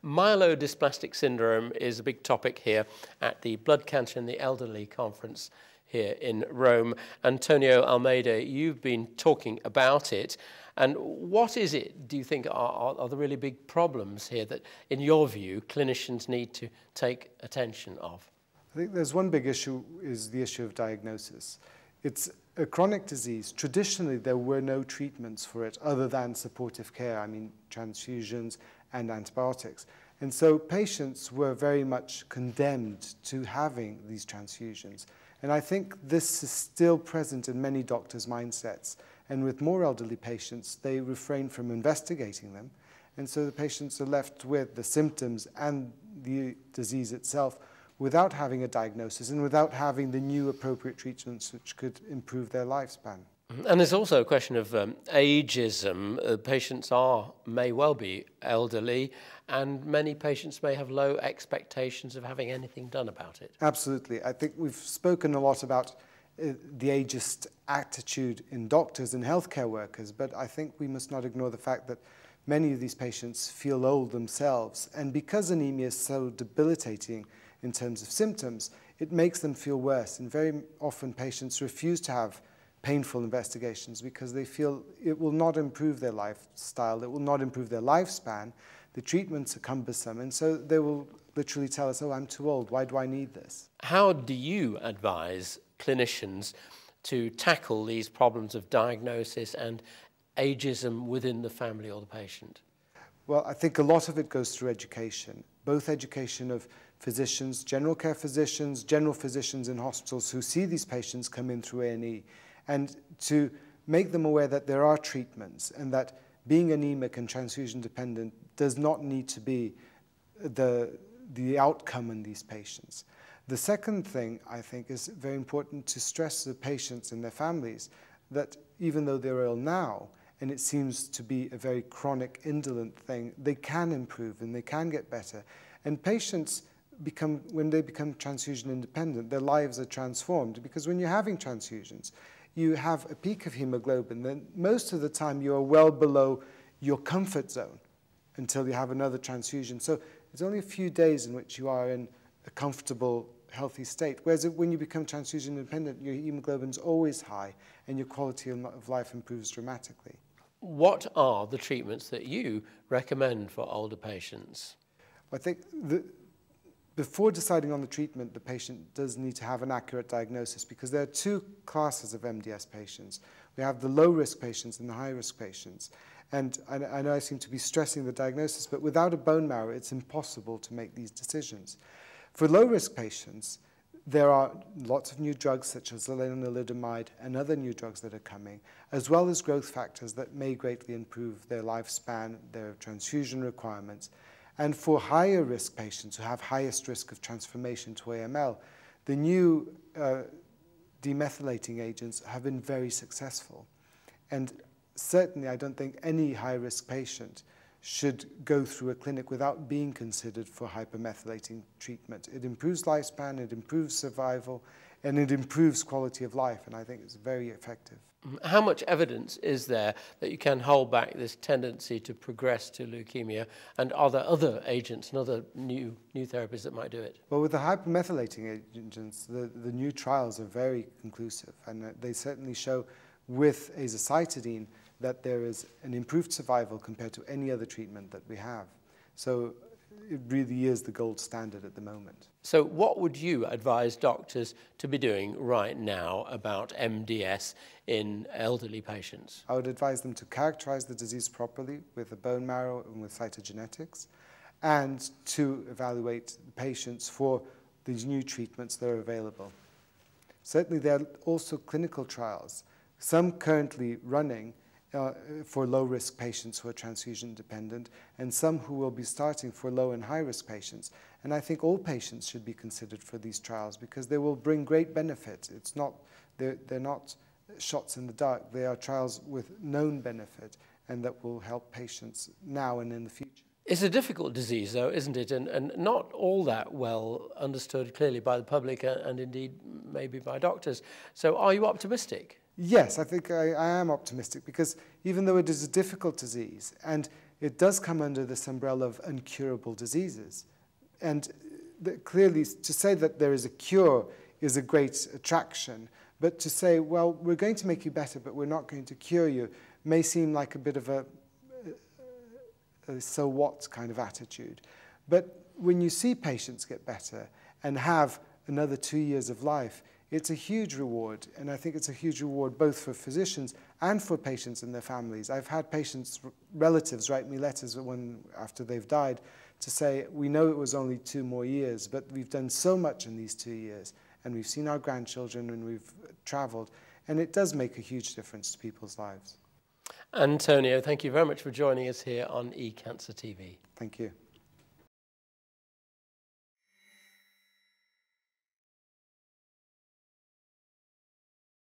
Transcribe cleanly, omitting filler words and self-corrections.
Myelodysplastic syndrome is a big topic here at the Blood Cancer in the Elderly conference here in Rome. Antonio Almeida, you've been talking about it. And what is it, do you think, are the really big problems here that, in your view, clinicians need to take attention of? I think there's one big issue, is the issue of diagnosis. It's a chronic disease. Traditionally, there were no treatments for it other than supportive care, I mean transfusions and antibiotics. And so patients were very much condemned to having these transfusions. And I think this is still present in many doctors' mindsets. And with more elderly patients, they refrain from investigating them. And so the patients are left with the symptoms and the disease itself without having a diagnosis and without having the new appropriate treatments which could improve their lifespan. And there's also a question of ageism. Patients may well be elderly, and many patients may have low expectations of having anything done about it. Absolutely. I think we've spoken a lot about the ageist attitude in doctors and healthcare workers, but I think we must not ignore the fact that many of these patients feel old themselves, and because anemia is so debilitating in terms of symptoms, it makes them feel worse, and very often patients refuse to have painful investigations because they feel it will not improve their lifestyle, it will not improve their lifespan, the treatments are cumbersome, and so they will literally tell us, oh, I'm too old, why do I need this? How do you advise clinicians to tackle these problems of diagnosis and ageism within the family or the patient? Well, I think a lot of it goes through education, both education of physicians, general care physicians, general physicians in hospitals who see these patients come in through A&E, and to make them aware that there are treatments and that being anemic and transfusion dependent does not need to be the outcome in these patients. The second thing, I think, is very important to stress to the patients and their families that even though they're ill now, and it seems to be a very chronic, indolent thing, they can improve and they can get better. And patients when they become transfusion independent, their lives are transformed, because when you're having transfusions, you have a peak of hemoglobin, then most of the time you are well below your comfort zone until you have another transfusion. So it's only a few days in which you are in a comfortable, healthy state. Whereas when you become transfusion independent, your hemoglobin is always high and your quality of life improves dramatically. What are the treatments that you recommend for older patients? I think before deciding on the treatment, the patient does need to have an accurate diagnosis, because there are two classes of MDS patients. We have the low-risk patients and the high-risk patients. And I know I seem to be stressing the diagnosis, but without a bone marrow, it's impossible to make these decisions. For low-risk patients, there are lots of new drugs such as lenalidomide and other new drugs that are coming, as well as growth factors that may greatly improve their lifespan, their transfusion requirements. And for higher risk patients who have highest risk of transformation to AML, the new demethylating agents have been very successful. And certainly I don't think any high-risk patient should go through a clinic without being considered for hypermethylating treatment. It improves lifespan, it improves survival, and it improves quality of life, and I think it's very effective. How much evidence is there that you can hold back this tendency to progress to leukemia, and are there other agents and other new therapies that might do it? Well, with the hypermethylating agents, the new trials are very conclusive, and they certainly show with azacitidine that there is an improved survival compared to any other treatment that we have. So it really is the gold standard at the moment. So what would you advise doctors to be doing right now about MDS in elderly patients? I would advise them to characterize the disease properly with the bone marrow and with cytogenetics, and to evaluate the patients for these new treatments that are available. Certainly there are also clinical trials, some currently running for low-risk patients who are transfusion dependent, and some who will be starting for low and high-risk patients. And I think all patients should be considered for these trials, because they will bring great benefit. They're not shots in the dark. They are trials with known benefit, and that will help patients now and in the future. It's a difficult disease, though, isn't it? And not all that well understood clearly by the public and indeed maybe by doctors. So are you optimistic? Yes, I think I am optimistic, because even though it is a difficult disease, and it does come under this umbrella of incurable diseases. And clearly, to say that there is a cure is a great attraction, but to say, well, we're going to make you better, but we're not going to cure you, may seem like a bit of a so what kind of attitude. But when you see patients get better and have another 2 years of life, it's a huge reward, and I think it's a huge reward both for physicians and for patients and their families. I've had patients' relatives write me letters after they've died to say, we know it was only 2 more years, but we've done so much in these 2 years, and we've seen our grandchildren and we've traveled, and it does make a huge difference to people's lives. Antonio, thank you very much for joining us here on eCancer TV. Thank you.